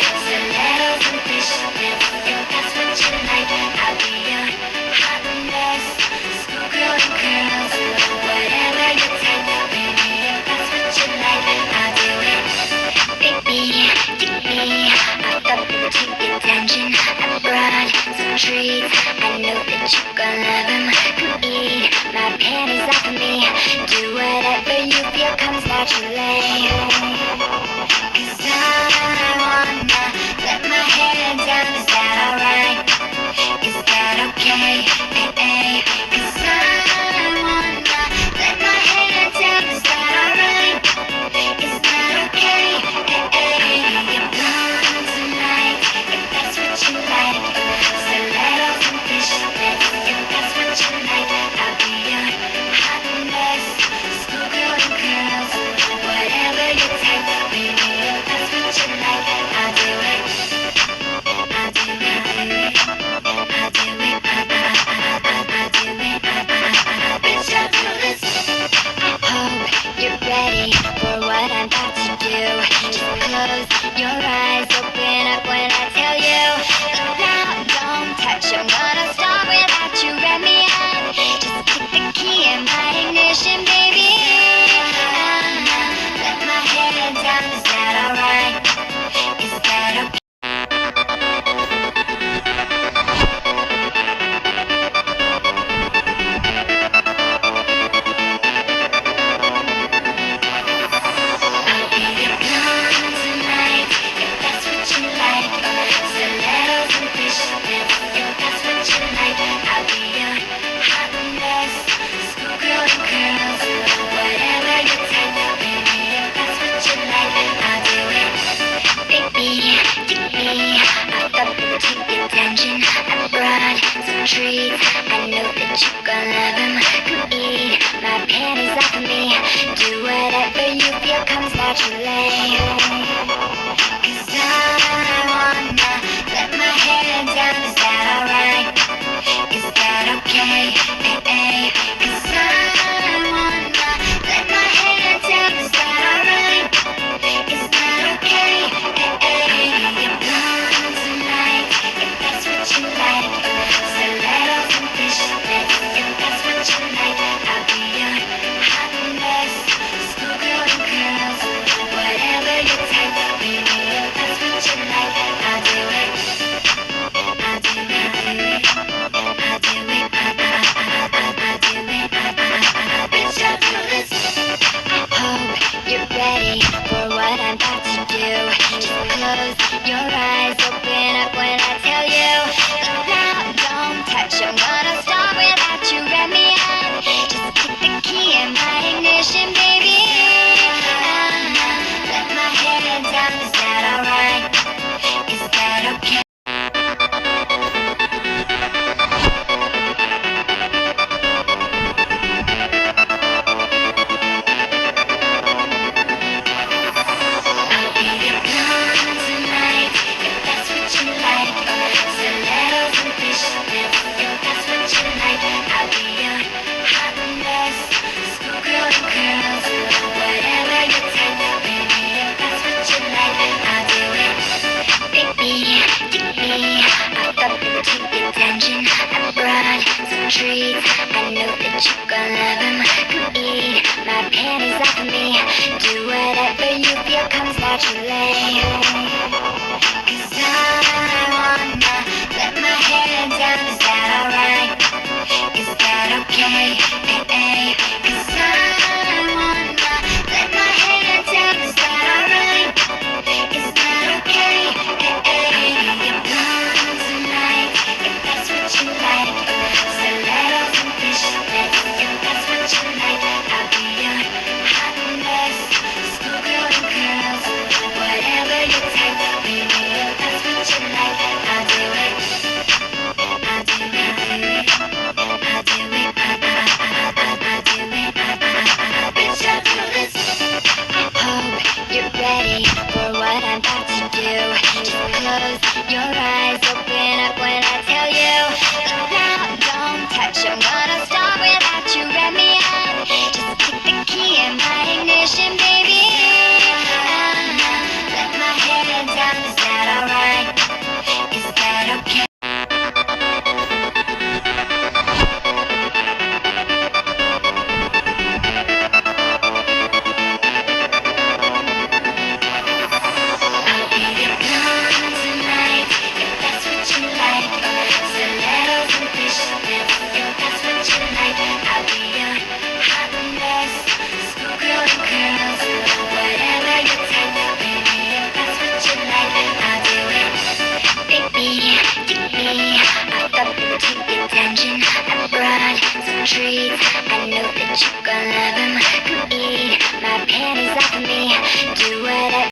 Stilettos and fishnets, if that's what you like. I'll be your hot mess, schoolgirl and curls, whatever your type, baby. If that's what you like, I'll do it. Baby, take me. I've got to your attention. I brought some treats. I know that you gon' love 'em. Come eat my panties off of me. Do whatever you feel comes naturally. 'Cause I wanna let my hair down. Is that alright? Is that okay? Hey, hey. 'Cause I wanna let my hair down. Is that alright? Is that okay? Hey, hey. You're blonde tonight, if that's what you like. Stilettos and fishnets, if that's what you like. I'll be your hot mess, schoolgirl and curls, whatever your type, baby. If that's what you like, I'll do it. I'll do it. I'll do it. I'll do it. Bitch, I'll do this. Hope you're ready for what I'm about to do. Just close your eyes, open up when I tell you. Look now, don't touch. I'm gonna start without you. Rev me up. Just kick the key in my ignition, baby. Let my head down. Is that alright? Is that okay? I'll be your blonde tonight, if that's what you like. Stilettos and fishnets, if that's what you like. I'll be your hot mess, schoolgirl and curls, whatever your type, baby. If that's what you like, I'll do it. Baby, take me. I've got to your attention. I brought some treats. I know that you gon' love 'em. Come eat my panties off of me. Do whatever you feel comes naturally. 'Cause I wanna let my hair down. Is that alright? Is that okay? Hey, hey. 'Cause I wanna let my hair down. Is that alright? Is that okay? Hey, hey. You're blonde tonight, if that's what you like. Stilettos and fishnets, if that's what you like. I'll be your hot mess, schoolgirl and curls, whatever your type, baby. If that's what you like, I'll do it. I'll do it. I'll do it. I'll do it. Bitch, I'll do this. Hope you're ready for what I'm about to do. Just close your eyes, open up when I tell you. Look now, don't touch. I'm gonna start without you. Rev me up. Just kick the key in my ignition, baby. Let my head down. Is that alright? Is that okay? I'll be your blonde tonight, if that's what you like. Stilettos and fishnets, if that's what you like. I'll be your hot mess, schoolgirl and curls, whatever your type, baby. If that's what you like, I'll do it. Baby, take me. I've got to your attention. I brought some treats. I know that you gon' love 'em. Come eat my panties off of me. Do whatever you feel comes naturally. 'Cause I wanna let my hair down. Is that alright? Is that okay? Hey, hey. 'Cause I wanna let my hair down. Is that alright? Is that okay? Hey, hey. You're blonde tonight, if that's what you like. Stilettos and fishnets, if that's what you like. I'll be your hot mess, schoolgirl and curls, whatever your type, baby. If that's what you like, I'll do it. I'll do it. I'll do it. I'll do it. Bitch, I'll do this. Hope you're ready for what I'm about to do. Just close your eyes, open up when I tell you. Look now, don't touch. I'm gonna start without you. Rev me up. Just kick the key in my ignition, baby. Let my head down. Is that alright? alright. Is that okay? I'll be your blonde tonight, if that's what you like. Stilettos and fishnets, if that's what you like. I'll be your hot mess, schoolgirl and curls. Whatever your type, baby, if that's what you like, I'll do it. Baby, take me off up into your dungeon. I brought some treats, I know that you're gonna